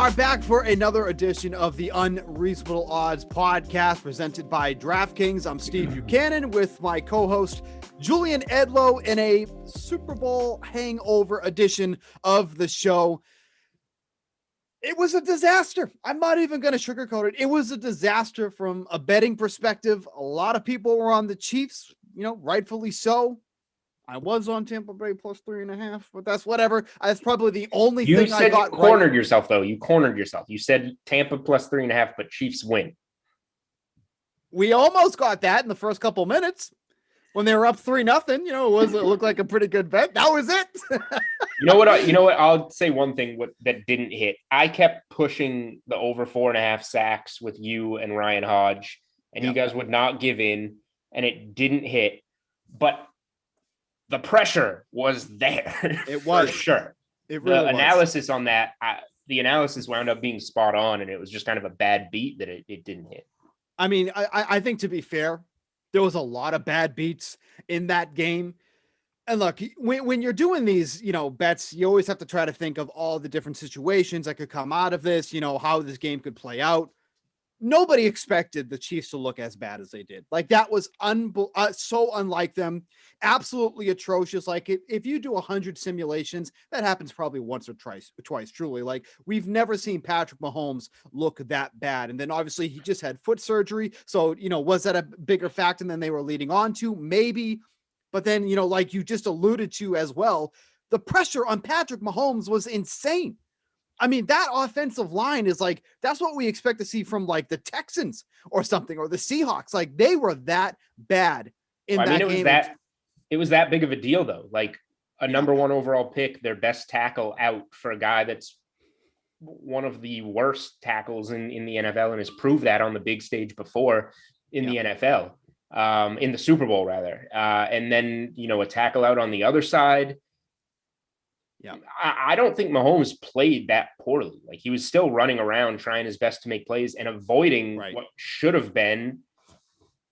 are back for another edition of the Unreasonable Odds podcast presented by DraftKings. I'm Steve Buchanan with my co-host Julian Edlow in a Super Bowl hangover edition of the show. It was a disaster. I'm not even going to sugarcoat it. It was a disaster from a betting perspective. A lot of people were on the Chiefs, rightfully so. I was on Tampa Bay plus 3.5, but that's whatever. That's probably the only thing I got. You cornered yourself, though. You cornered yourself. You said Tampa plus 3.5, but Chiefs win. We almost got that in the first couple minutes when they were up 3-0. It looked like a pretty good bet. That was it. You know what? I'll say one thing that didn't hit. I kept pushing the over 4.5 sacks with you and Ryan Hodge, and you guys would not give in, and it didn't hit. But the pressure was there. It was. For sure. It really was. Analysis on that, the analysis wound up being spot on, and it was just kind of a bad beat that it didn't hit. I mean, I think, to be fair, there was a lot of bad beats in that game. And look, when you're doing these, bets, you always have to try to think of all the different situations that could come out of this, how this game could play out. Nobody expected the Chiefs to look as bad as they did. Like, that was so unlike them. Absolutely atrocious. Like, if you do 100 simulations, that happens probably once or twice, truly. Like, we've never seen Patrick Mahomes look that bad. And then obviously he just had foot surgery. So, was that a bigger factor than they were leading on to? Maybe. But then, like you just alluded to as well, the pressure on Patrick Mahomes was insane. I mean, that offensive line is like, that's what we expect to see from like the Texans or something, or the Seahawks. Like, they were that bad in that game. It was that big of a deal, though. Like, a number one overall pick, their best tackle out for a guy that's one of the worst tackles in the NFL and has proved that on the big stage before in the NFL, in the Super Bowl, rather. And then, a tackle out on the other side. Yeah, I don't think Mahomes played that poorly. Like, he was still running around trying his best to make plays and avoiding what should have been.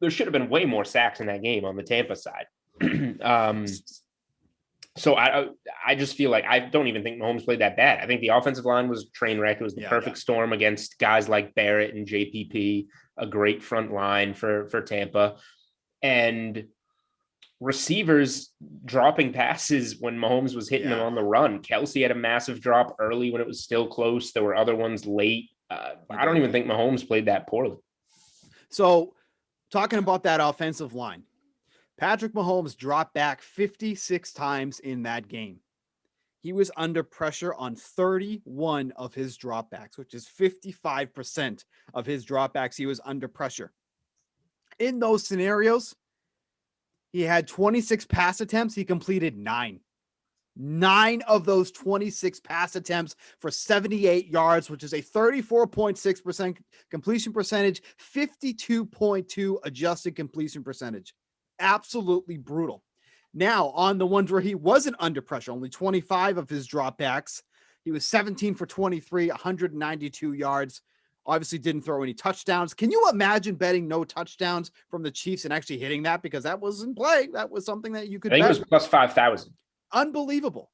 There should have been way more sacks in that game on the Tampa side. So I just feel like I don't even think Mahomes played that bad. I think the offensive line was a train wreck. It was the perfect storm against guys like Barrett and JPP, a great front line for Tampa. And receivers dropping passes when Mahomes was hitting them on the run. Kelsey had a massive drop early when it was still close. There were other ones late. I don't even think Mahomes played that poorly. So, talking about that offensive line, Patrick Mahomes dropped back 56 times in that game. He was under pressure on 31 of his dropbacks, which is 55% of his dropbacks. He was under pressure. In those scenarios, he had 26 pass attempts. He completed 9. 9 of those 26 pass attempts for 78 yards, which is a 34.6% completion percentage, 52.2 adjusted completion percentage. Absolutely brutal. Now, on the ones where he wasn't under pressure, only 25 of his dropbacks. He was 17 for 23, 192 yards. Obviously didn't throw any touchdowns. Can you imagine betting no touchdowns from the Chiefs and actually hitting that? Because that was in play. That was something that you could bet. I think it was plus 5,000. Unbelievable.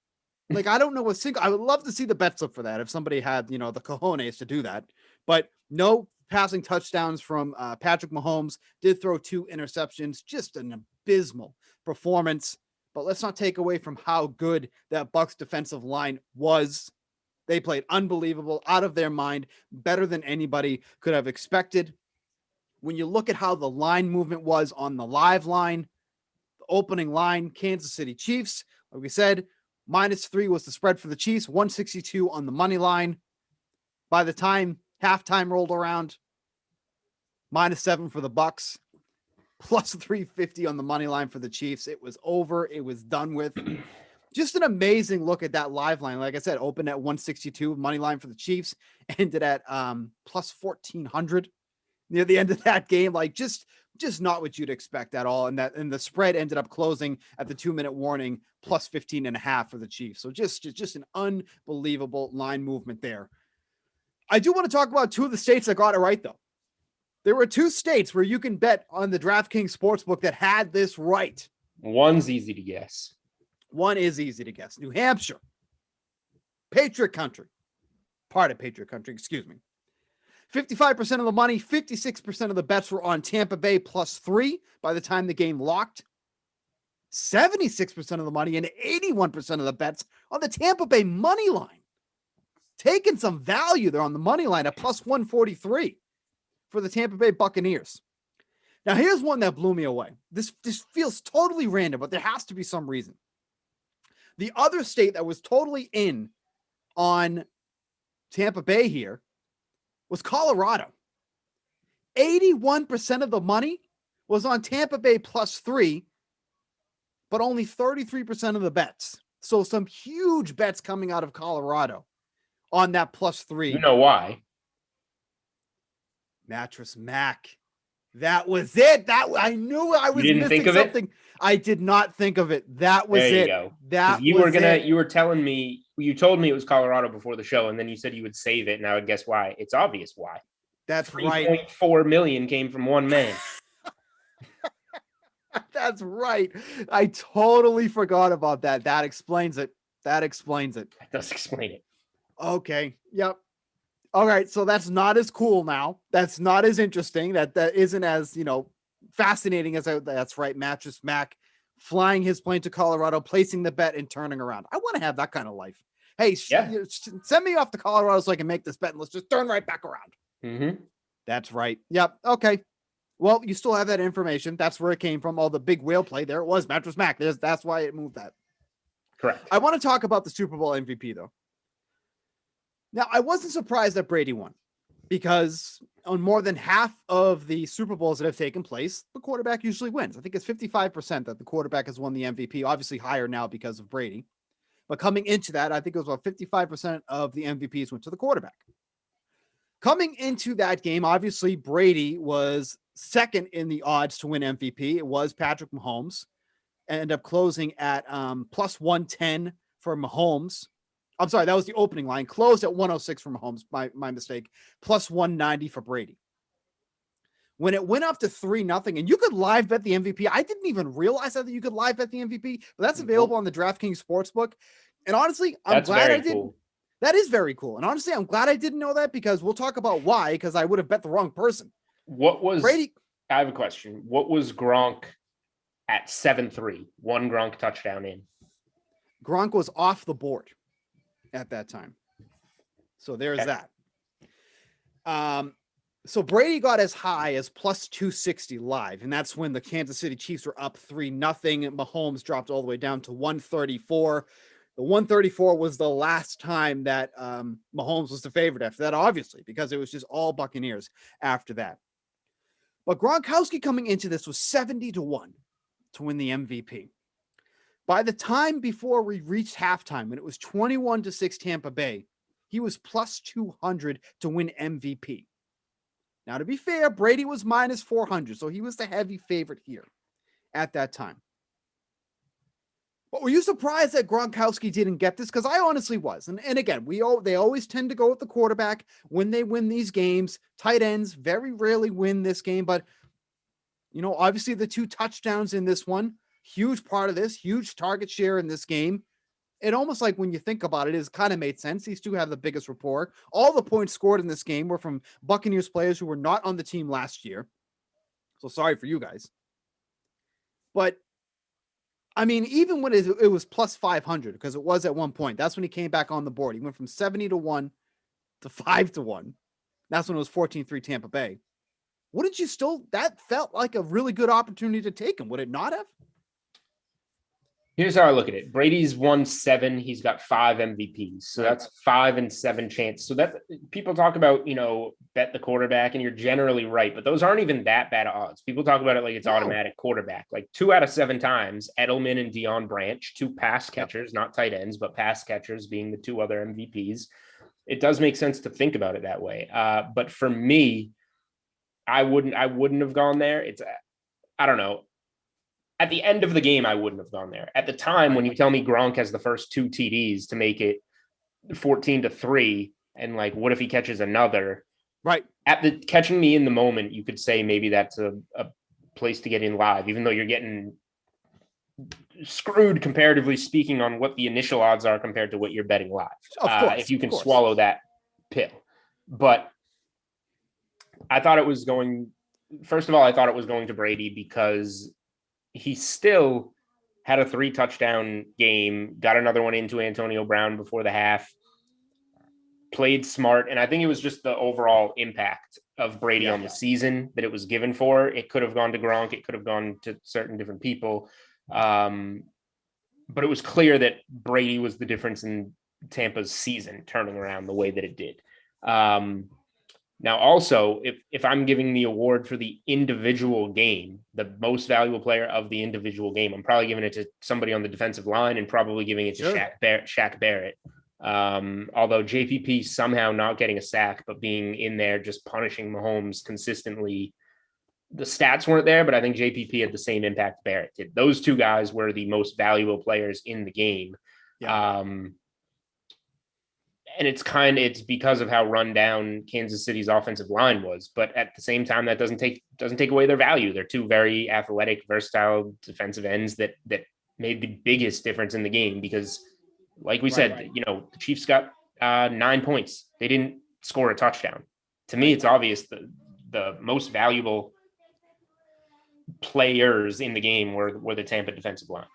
Like, I don't know I would love to see the bet slip for that if somebody had, the cojones to do that. But no passing touchdowns from Patrick Mahomes. Did throw 2 interceptions. Just an abysmal performance. But let's not take away from how good that Bucs defensive line was. They played unbelievable, out of their mind, better than anybody could have expected. When you look at how the line movement was on the live line, the opening line, Kansas City Chiefs, like we said, -3 was the spread for the Chiefs, 162 on the money line. By the time halftime rolled around, -7 for the Bucs, plus 350 on the money line for the Chiefs. It was over. It was done with. Just an amazing look at that live line. Like I said, opened at 162, money line for the Chiefs, ended at plus 1,400 near the end of that game. Like, just not what you'd expect at all. And the spread ended up closing at the 2-minute warning, plus 15.5 for the Chiefs. So just an unbelievable line movement there. I do want to talk about 2 of the states that got it right, though. There were 2 states where you can bet on the DraftKings Sportsbook that had this right. One's easy to guess. One is easy to guess. New Hampshire, Patriot country. part of Patriot Country, excuse me. 55% of the money, 56% of the bets were on Tampa Bay +3 by the time the game locked. 76% of the money and 81% of the bets on the Tampa Bay money line. Taking some value there on the money line at +143 for the Tampa Bay Buccaneers. Now, here's one that blew me away. This feels totally random, but there has to be some reason. The other state that was totally in on Tampa Bay here was Colorado. 81% of the money was on Tampa Bay +3, but only 33% of the bets. So some huge bets coming out of Colorado on that +3. You know why? Mattress Mac. That was it. I knew I was missing something. I did not think of it. That was it. There you go. That you was were gonna. it. You were telling me. You told me it was Colorado before the show, and then you said you would save it. And I would guess why. It's obvious why. That's right. 3.4 million came from one man. That's right. I totally forgot about that. That explains it. That does explain it. Okay. Yep. All right. So that's not as cool now. That's not as interesting. That isn't as, fascinating as that's right. Mattress Mac flying his plane to Colorado, placing the bet and turning around. I want to have that kind of life. Hey, send me off to Colorado so I can make this bet and let's just turn right back around. Mm-hmm. That's right. Yep. Okay. Well, you still have that information. That's where it came from. All the big whale play. There it was. Mattress Mac. That's why it moved that. Correct. I want to talk about the Super Bowl MVP, though. Now, I wasn't surprised that Brady won because on more than half of the Super Bowls that have taken place, the quarterback usually wins. I think it's 55% that the quarterback has won the MVP, obviously higher now because of Brady. But coming into that, I think it was about 55% of the MVPs went to the quarterback. Coming into that game, obviously, Brady was second in the odds to win MVP. It was Patrick Mahomes. Ended up closing at +110 for Mahomes. I'm sorry, that was the opening line. Closed at 106 for Mahomes, my mistake. +190 for Brady. When it went up to 3-0, and you could live bet the MVP. I didn't even realize that you could live bet the MVP, but that's available on the DraftKings Sportsbook. And honestly, I'm glad I didn't. Cool. That is very cool. And honestly, I'm glad I didn't know that because we'll talk about why, because I would have bet the wrong person. What was Brady? I have a question. What was Gronk at 7-3? One Gronk touchdown in. Gronk was off the board at that time. So there's that. So Brady got as high as +260 live, and that's when the Kansas City Chiefs were up 3-0. Mahomes dropped all the way down to 134. The 134 was the last time that Mahomes was the favorite after that, obviously, because it was just all Buccaneers after that. But Gronkowski coming into this was 70-1 to win the MVP. By the time before we reached halftime, when it was 21-6 Tampa Bay, he was +200 to win MVP. Now, to be fair, Brady was -400, so he was the heavy favorite here at that time. But were you surprised that Gronkowski didn't get this? Because I honestly was. And again, they always tend to go with the quarterback when they win these games. Tight ends very rarely win this game. But, obviously the 2 touchdowns in this one, huge part of this, huge target share in this game. It almost like when you think about it, it's kind of made sense. These two have the biggest rapport. All the points scored in this game were from Buccaneers players who were not on the team last year. So sorry for you guys. But I mean, even when it was +500, because it was at one point, that's when he came back on the board. He went from 70-1 to 5-1. That's when it was 14-3 Tampa Bay. Wouldn't you that felt like a really good opportunity to take him, would it not have? Here's how I look at it. Brady's won 7. He's got 5 MVPs. So that's 5 and 7 chance. So that people talk about, bet the quarterback, and you're generally right, but those aren't even that bad odds. People talk about it like it's automatic quarterback. Like 2 out of 7 times, Edelman and Deion Branch, 2 pass catchers, not tight ends, but pass catchers being the 2 other MVPs. It does make sense to think about it that way. But for me, I wouldn't have gone there. I don't know. At the end of the game, I wouldn't have gone there. At the time, when you tell me Gronk has the first 2 TDs to make it 14-3, and like, what if he catches another? Right. At the catching me in the moment, you could say maybe that's a place to get in live, even though you're getting screwed comparatively speaking on what the initial odds are compared to what you're betting live. Of course, if you can swallow that pill. But I thought it was going, first of all, I thought it was going to Brady because he still had a 3 touchdown game, got another one into Antonio Brown before the half, played smart. And I think it was just the overall impact of Brady on the season that it was given for. It could have gone to Gronk. It could have gone to certain different people. But it was clear that Brady was the difference in Tampa's season turning around the way that it did. Now, also, if I'm giving the award for the individual game, the most valuable player of the individual game, I'm probably giving it to somebody on the defensive line and probably giving it to Shaq Barrett. Although JPP somehow not getting a sack, but being in there just punishing Mahomes consistently. The stats weren't there, but I think JPP had the same impact Barrett did. Those two guys were the most valuable players in the game. Yeah. And it's because of how run down Kansas City's offensive line was. But at the same time, that doesn't take away their value. They're two very athletic, versatile defensive ends that made the biggest difference in the game because, like we said, you know, the Chiefs got 9 points. They didn't score a touchdown. To me, it's obvious the most valuable players in the game were the Tampa defensive line.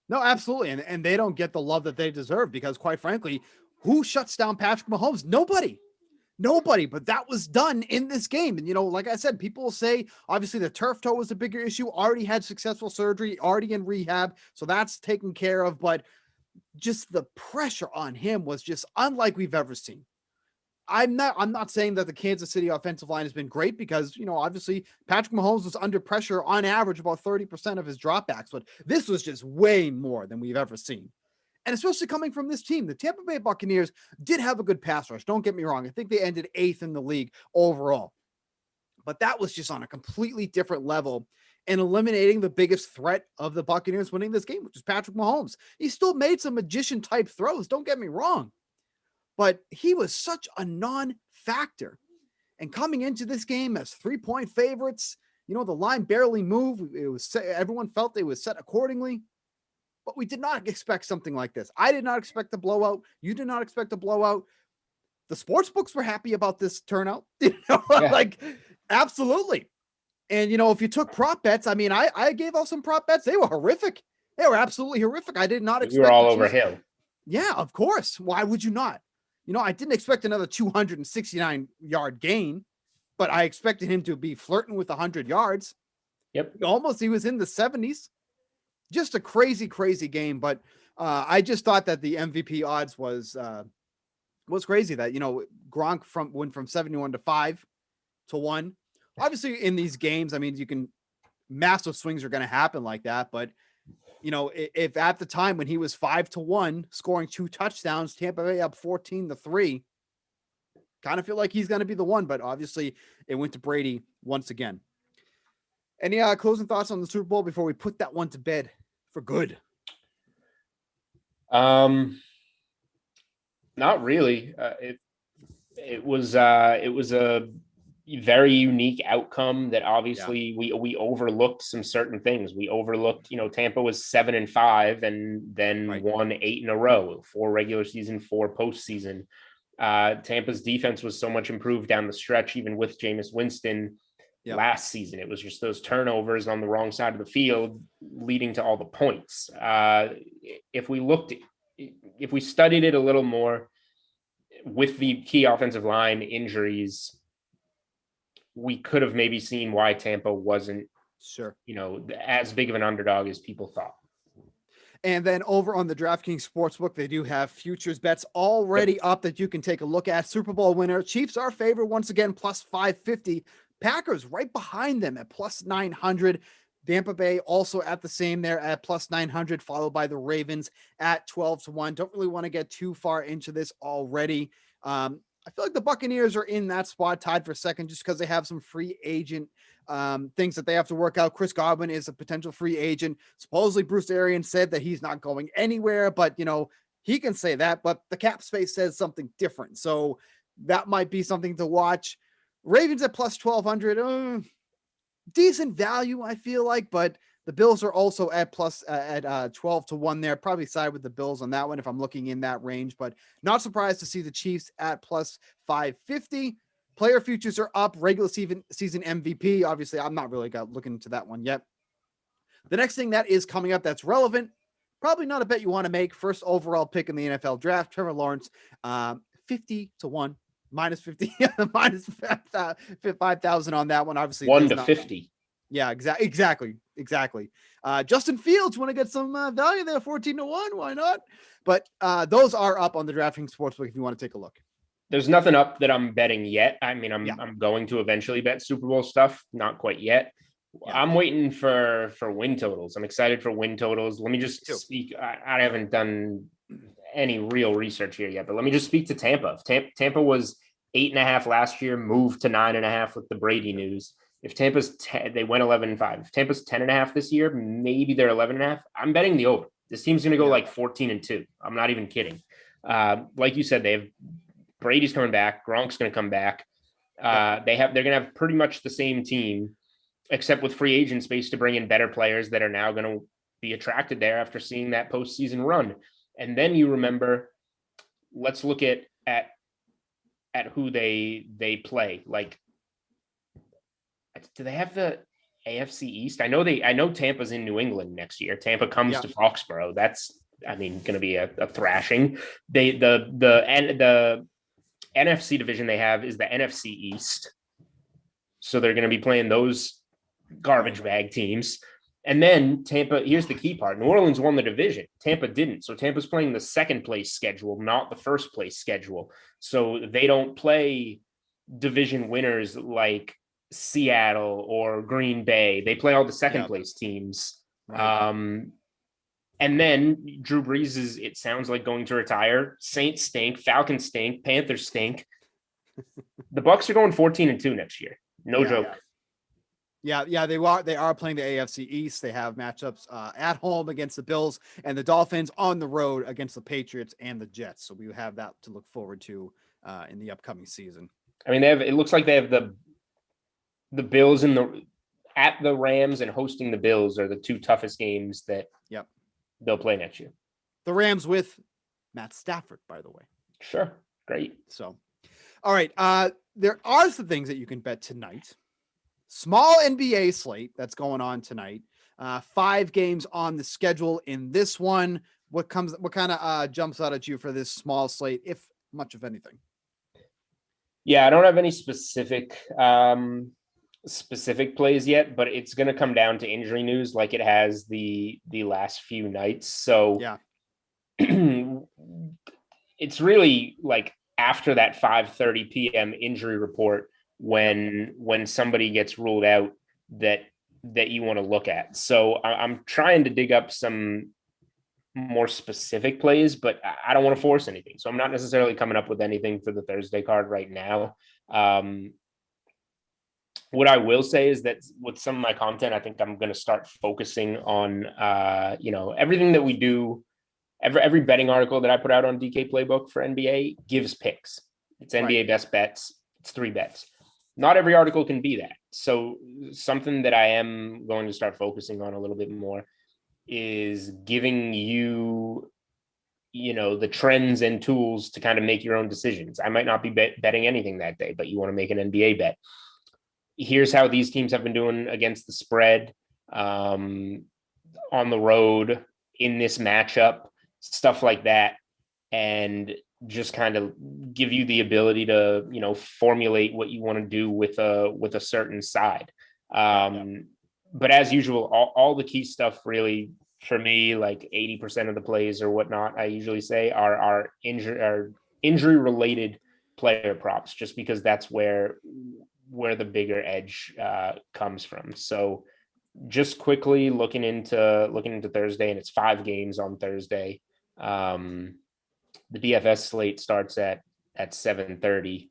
No, absolutely. And they don't get the love that they deserve because, quite frankly, who shuts down Patrick Mahomes? Nobody. But that was done in this game. And, you know, like I said, people will say, obviously, the turf toe was a bigger issue, already had successful surgery, already in rehab. So that's taken care of. But just the pressure on him was just unlike we've ever seen. I'm not saying that the Kansas City offensive line has been great because, you know, obviously Patrick Mahomes was under pressure on average about 30% of his dropbacks, but this was just way more than we've ever seen. And especially coming from this team, the Tampa Bay Buccaneers did have a good pass rush. Don't get me wrong. I think they ended 8th in the league overall, but that was just on a completely different level and eliminating the biggest threat of the Buccaneers winning this game, which is Patrick Mahomes. He still made some magician type throws. Don't get me wrong. But he was such a non-factor. And coming into this game as 3-point favorites, you know, the line barely moved. It was everyone felt they was set accordingly. But we did not expect something like this. I did not expect a blowout. You did not expect a blowout. The sports books were happy about this turnout. You know, like absolutely. And, you know, if you took prop bets, I mean, I gave out some prop bets. They were horrific. They were absolutely horrific. I did not expect. You were all over Hill. Yeah, of course. Why would you not? You know, I didn't expect another 269-yard gain, but I expected him to be flirting with 100 yards. Yep. He was in the 70s. Just a crazy, crazy game. But I just thought that the MVP odds was crazy that, you know, Gronk went from 71 to 5 to 1. Obviously, in these games, I mean, massive swings are going to happen like that. But, you know, if at the time when he was 5 to 1, scoring 2 touchdowns, Tampa Bay up 14 to 3, kind of feel like he's going to be the one. But obviously, it went to Brady once again. Any closing thoughts on the Super Bowl before we put that one to bed for good? Not really. It was a very unique outcome that obviously we overlooked some certain things. We overlooked, you know, Tampa was 7-5 and then won 8 in a row, 4 regular season, 4 postseason. Tampa's defense was so much improved down the stretch, even with Jameis Winston. Last season, it was just those turnovers on the wrong side of the field leading to all the points. If we studied it a little more with the key offensive line injuries, we could have maybe seen why Tampa wasn't, you know, as big of an underdog as people thought. And then over on the DraftKings Sportsbook, they do have futures bets already up that you can take a look at. Super Bowl winner, Chiefs are favored once again, plus 550. Packers right behind them at plus 900. Tampa Bay also at the same there at plus 900, followed by the Ravens at 12 to 1. Don't really want to get too far into this already. I feel like the Buccaneers are in that spot tied for second just because they have some free agent things that they have to work out. Chris Godwin is a potential free agent. Supposedly Bruce Arians said that he's not going anywhere, but you know, he can say that, but the cap space says something different. So that might be something to watch. Ravens at plus 1,200. decent value, I feel like, but the Bills are also at plus at 12-1 there. Probably side with the Bills on that one if I'm looking in that range, but not surprised to see the Chiefs at plus 550. Player futures are up. Regular season MVP. Obviously, I'm not really looking into that one yet. The next thing that is coming up that's relevant, probably not a bet you want to make. First overall pick in the NFL draft, Trevor Lawrence, 50-1, minus 50, minus 5,000 on that one. Obviously, 1-50. Yeah, exactly. Justin Fields want to get some value there, 14-1. Why not? But those are up on the DraftKings Sportsbook if you want to take a look. There's nothing up that I'm betting yet. I mean, I'm going to eventually bet Super Bowl stuff, not quite yet. Yeah. I'm waiting for win totals. I'm excited for win totals. Let me just speak. I haven't done any real research here yet, but let me just speak to Tampa. Tampa was 8.5 last year, moved to 9.5 with the Brady news. If Tampa's they went 11-5. If Tampa's 10.5 this year, maybe they're 11.5. I'm betting the over. This team's going to go like 14-2. I'm not even kidding. Like you said, they have Brady's coming back. Gronk's going to come back. They're going to have pretty much the same team, except with free agent space to bring in better players that are now going to be attracted there after seeing that postseason run. And then you remember, let's look at who they play. Like, do they have the AFC East? I know Tampa's in New England next year. Tampa comes to Foxborough. That's, going to be a thrashing. The NFC division they have is the NFC East. So they're going to be playing those garbage bag teams. And then Tampa, here's the key part. New Orleans won the division. Tampa didn't. So Tampa's playing the second place schedule, not the first place schedule. So they don't play division winners like Seattle or Green Bay. They play all the second place teams. Right. And then Drew Brees is, it sounds like, going to retire. Saints stink. Falcons stink. Panthers stink. The Bucs are going 14-2 next year. No joke. Yeah, they are playing the AFC East. They have matchups at home against the Bills and the Dolphins, on the road against the Patriots and the Jets. So we have that to look forward to in the upcoming season. I mean, it looks like they have the Bills at the Rams and hosting the Bills are the two toughest games that they'll play next year. The Rams with Matt Stafford, by the way. Sure. Great. So, all right. There are some things that you can bet tonight. Small NBA slate that's going on tonight. 5 games on the schedule in this one. What kind of jumps out at you for this small slate, if much of anything? Yeah, I don't have any specific plays yet, but it's going to come down to injury news like it has the last few nights. So it's really like after that 5:30 p.m. injury report when somebody gets ruled out that you want to look at. So I'm trying to dig up some more specific plays, but I don't want to force anything. So I'm not necessarily coming up with anything for the Thursday card right now. What I will say is that with some of my content, I think I'm going to start focusing on, everything that we do. Every betting article that I put out on DK Playbook for NBA gives picks. It's NBA best bets. It's 3 bets. Not every article can be that. So something that I am going to start focusing on a little bit more is giving you, the trends and tools to kind of make your own decisions. I might not be betting anything that day, but you want to make an NBA bet. Here's how these teams have been doing against the spread, on the road, in this matchup, stuff like that. And just kind of give you the ability to, formulate what you want to do with a certain side. But as usual, all the key stuff really for me, like 80% of the plays or whatnot, I usually say are injury related player props, just because that's where the bigger edge comes from. So just quickly looking into Thursday, and it's 5 games on Thursday. The DFS slate starts at 7:30.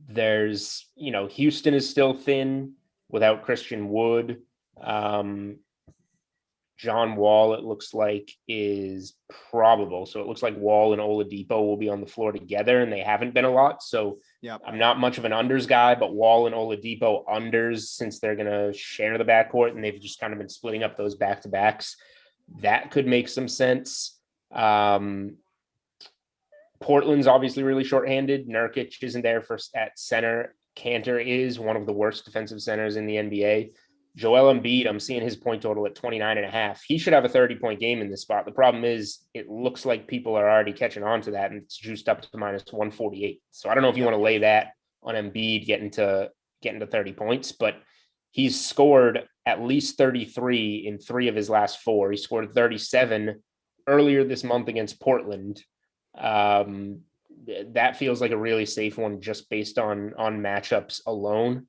There's, Houston is still thin without Christian Wood. John Wall, it looks like, is probable. So it looks like Wall and Oladipo will be on the floor together, and they haven't been a lot. So Yeah. I'm not much of an unders guy, but Wall and Oladipo unders, since they're going to share the backcourt and they've just kind of been splitting up those back-to-backs. That could make some sense. Portland's obviously really shorthanded. Nurkic isn't there at center. Cantor is one of the worst defensive centers in the NBA. Joel Embiid, I'm seeing his point total at 29.5. He should have a 30-point game in this spot. The problem is it looks like people are already catching on to that, and it's juiced up to minus 148. So I don't know if you want to lay that on Embiid getting to 30 points, but he's scored at least 33 in 3 of his last 4. He scored 37 earlier this month against Portland. That feels like a really safe one just based on matchups alone.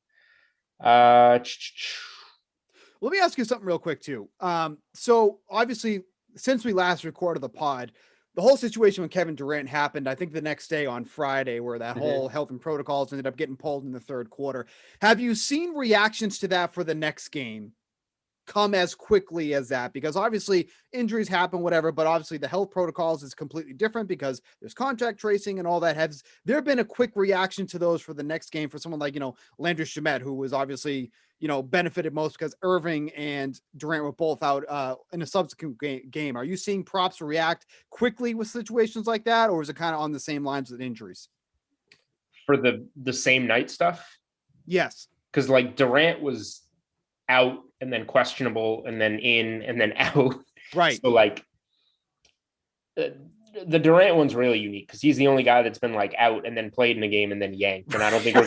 Let me ask you something real quick too. So obviously, since we last recorded the pod, the whole situation with Kevin Durant happened, I think the next day on Friday, where that whole health and protocols ended up getting pulled in the third quarter. Have you seen reactions to that for the next game come as quickly as that? Because obviously injuries happen, whatever, but obviously the health protocols is completely different because there's contact tracing and all that. Has there been a quick reaction to those for the next game for someone like, Landry Shamet, who was obviously, benefited most because Irving and Durant were both out in a subsequent game? Are you seeing props react quickly with situations like that? Or is it kind of on the same lines with injuries? For the same night stuff? Yes. Because like Durant was out and then questionable and then in and then out. Right. So like the Durant one's really unique because he's the only guy that's been like out and then played in a game and then yanked. And I don't think we're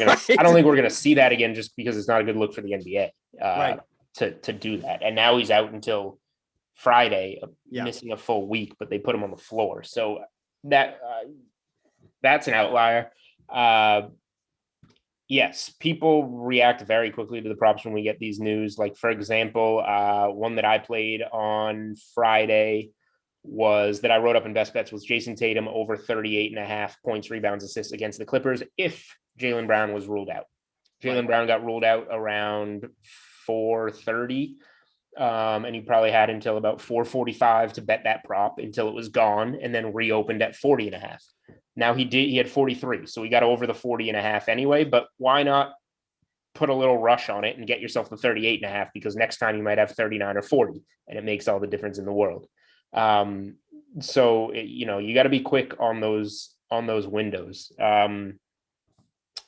gonna see that again just because it's not a good look for the NBA to do that. And now he's out until Friday, missing a full week, but they put him on the floor. So that's an outlier. Yes, people react very quickly to the props when we get these news. Like, for example, one that I played on Friday was that I wrote up in best bets was Jason Tatum over 38.5 points, rebounds, assists against the Clippers if Jaylen Brown was ruled out. Jaylen Brown got ruled out around 4:30, and he probably had until about 4:45 to bet that prop until it was gone, and then reopened at 40.5. Now he had 43, so he got over the 40.5 anyway, but why not put a little rush on it and get yourself the 38.5, because next time you might have 39 or 40 and it makes all the difference in the world. So you got to be quick on those windows. The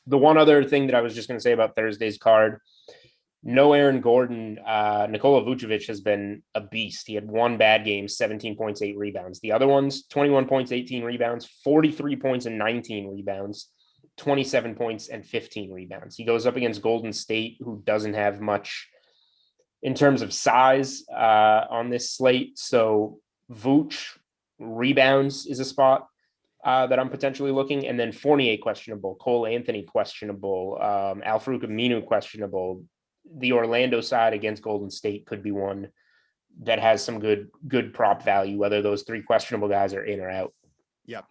one other thing that I was just going to say about Thursday's card, no Aaron Gordon. Nikola Vucevic has been a beast. He had one bad game, 17 points, 8 rebounds. The other ones, 21 points, 18 rebounds, 43 points and 19 rebounds, 27 points and 15 rebounds. He goes up against Golden State, who doesn't have much in terms of size on this slate. So Vooch rebounds is a spot that I'm potentially looking. And then Fournier questionable, Cole Anthony questionable, Al-Farouq Aminu questionable. The Orlando side against Golden State could be one that has some good prop value, whether those 3 questionable guys are in or out. Yep.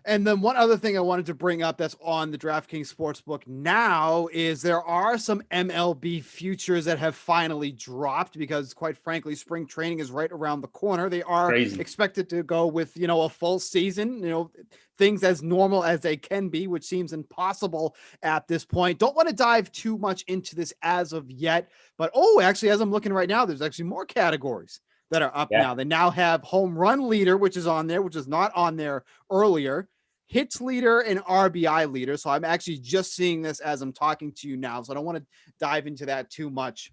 And then one other thing I wanted to bring up that's on the DraftKings Sportsbook now is there are some MLB futures that have finally dropped because, quite frankly, spring training is right around the corner. They are expected to go with, a full season, things as normal as they can be, which seems impossible at this point. Don't want to dive too much into this as of yet, but actually, as I'm looking right now, there's actually more categories that are up now. They now have home run leader, which is on there, which is not on there earlier, hits leader and RBI leader. So I'm actually just seeing this as I'm talking to you now. So I don't want to dive into that too much.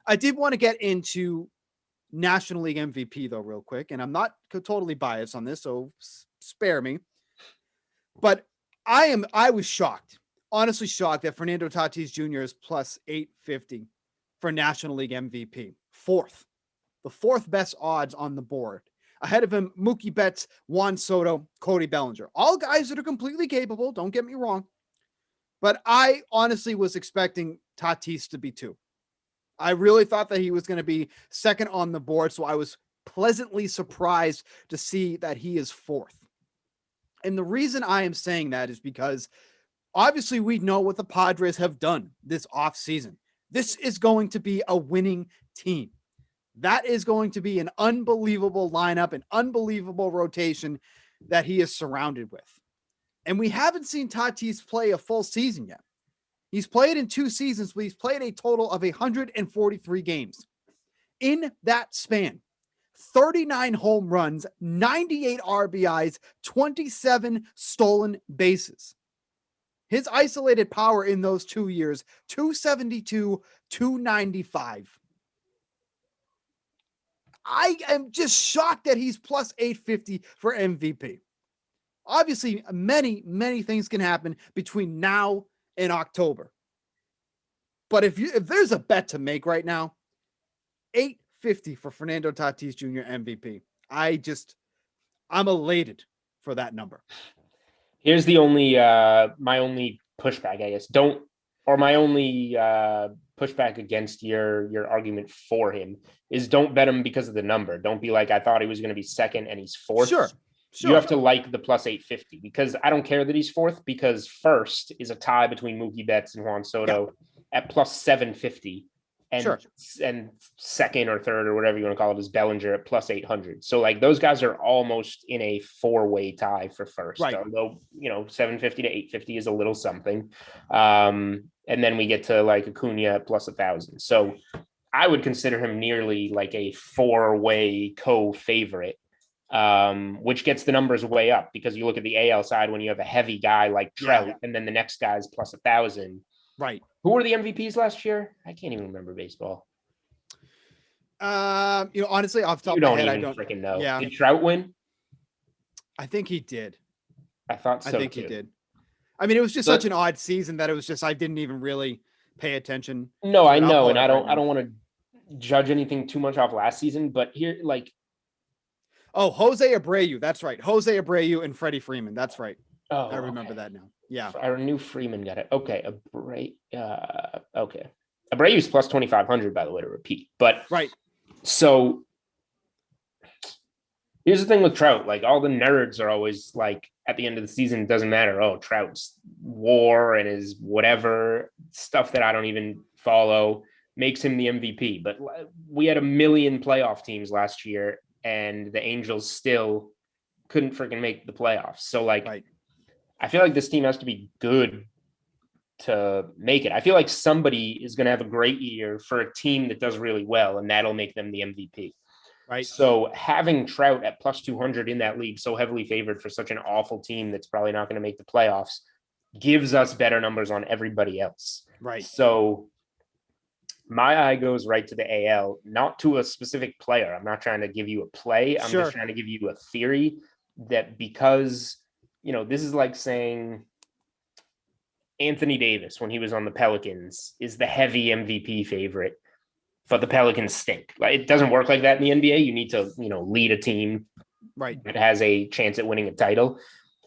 I did want to get into National League MVP though, real quick. And I'm not totally biased on this, so spare me. But I was shocked, honestly shocked that Fernando Tatis Jr. is plus 850 for National League MVP. The fourth best odds on the board. Ahead of him, Mookie Betts, Juan Soto, Cody Bellinger. All guys that are completely capable, don't get me wrong. But I honestly was expecting Tatis to be 2. I really thought that he was going to be second on the board, so I was pleasantly surprised to see that he is 4th. And the reason I am saying that is because obviously we know what the Padres have done this offseason. This is going to be a winning team. That is going to be an unbelievable lineup, an unbelievable rotation that he is surrounded with. And we haven't seen Tatis play a full season yet. He's played in 2 seasons, but he's played a total of 143 games. In that span, 39 home runs, 98 RBIs, 27 stolen bases. His isolated power in those 2 years, 272, 295. I am just shocked that he's plus 850 for MVP. Obviously, many things can happen between now and October. But if there's a bet to make right now, 850 for Fernando Tatis Jr. MVP. I'm elated for that number. Here's the only my only pushback, I guess. My only pushback against your argument for him is don't bet him because of the number. Don't be like, I thought he was going to be second and he's fourth. Sure. You have to like the plus 850 because I don't care that he's fourth because first is a tie between Mookie Betts and Juan Soto at plus 750. And second or third or whatever you want to call it is Bellinger at plus 800. So like those guys are almost in a 4-way tie for first, right? Although, 750 to 850 is a little something. And then we get to like Acuna at plus 1,000. So I would consider him nearly like a 4-way co-favorite, which gets the numbers way up because you look at the AL side when you have a heavy guy like Trout and then the next guy's plus 1,000. Right. Who were the MVPs last year? I can't even remember baseball. Honestly, off the top of my head, I don't freaking know. Yeah. Did Trout win? I think he did. I thought so. I think he did. I mean, it was just such an odd season that it was just I didn't even really pay attention. No, I know, and I don't want to judge anything too much off last season, but here, like, Jose Abreu. That's right, Jose Abreu and Freddie Freeman. That's right. Oh, I remember that now. Yeah, I knew Freeman got it. Okay, okay. Abreu's plus 2,500, by the way, to repeat. But right. So here's the thing with Trout. Like all the nerds are always like, at the end of the season, it doesn't matter. Oh, Trout's WAR and his whatever stuff that I don't even follow makes him the MVP. But we had 1 million playoff teams last year, and the Angels still couldn't freaking make the playoffs. So like. Right. I feel like this team has to be good to make it. I feel like somebody is going to have a great year for a team that does really well, and that'll make them the MVP. Right. So having Trout at plus 200 in that league, so heavily favored for such an awful team that's probably not going to make the playoffs, gives us better numbers on everybody else. Right. So my eye goes right to the AL, not to a specific player. I'm not trying to give you a play. I'm just trying to give you a theory that because this is like saying Anthony Davis, when he was on the Pelicans, is the heavy MVP favorite, but the Pelicans stink. Like it doesn't work like that in the NBA. You need to, lead a team that has a chance at winning a title.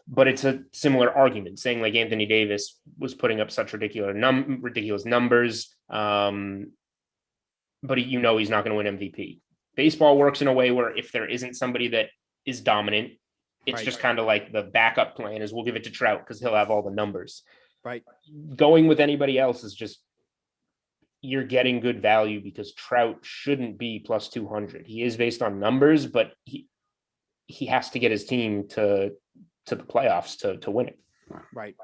But it's a similar argument saying like Anthony Davis was putting up such ridiculous numbers. But he's not going to win MVP. Baseball works in a way where if there isn't somebody that is dominant, it's just kind of like the backup plan is we'll give it to Trout because he'll have all the numbers. Right. Going with anybody else is just you're getting good value because Trout shouldn't be plus 200. He is based on numbers, but he has to get his team to the playoffs to win it. Right.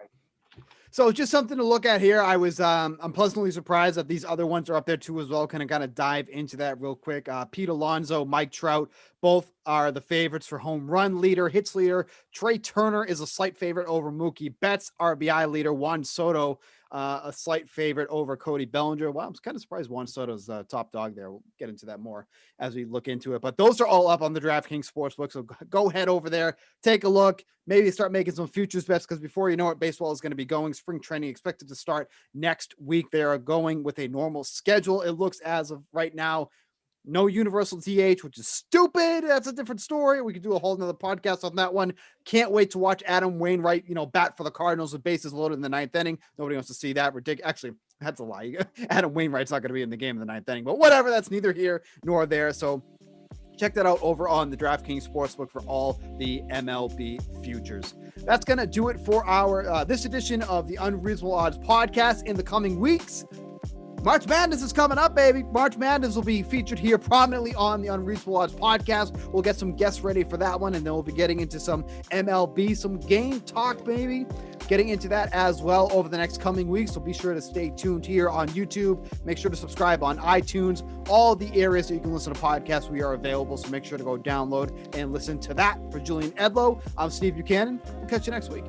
So just something to look at here. I'm pleasantly surprised that these other ones are up there too as well. Kind of dive into that real quick. Pete Alonso, Mike Trout, both are the favorites for home run leader, hits leader. Trey Turner is a slight favorite over Mookie Betts, RBI leader. Juan Soto, a slight favorite over Cody Bellinger. Wow, I'm kind of surprised Juan Soto's top dog there. We'll get into that more as we look into it. But those are all up on the DraftKings Sportsbook. So go head over there, take a look, maybe start making some futures bets because before you know it, baseball is going to be going. Spring training expected to start next week. They are going with a normal schedule. It looks as of right now. No universal DH, which is stupid. That's a different story. We could do a whole nother podcast on that one. Can't wait to watch Adam Wainwright, bat for the Cardinals with bases loaded in the 9th inning. Nobody wants to see that. Ridiculous. Actually, that's a lie. Adam Wainwright's not going to be in the game in the 9th inning, but whatever. That's neither here nor there. So check that out over on the DraftKings Sportsbook for all the MLB futures. That's going to do it for our this edition of the Unreasonable Odds podcast. In the coming weeks, March Madness is coming up, baby. March Madness will be featured here prominently on the Unreasonable Odds podcast. We'll get some guests ready for that one, and then we'll be getting into some MLB, some game talk, baby. Getting into that as well over the next coming weeks. So be sure to stay tuned here on YouTube. Make sure to subscribe on iTunes. All the areas that you can listen to podcasts, we are available. So make sure to go download and listen to that. For Julian Edlow, I'm Steve Buchanan. We'll catch you next week.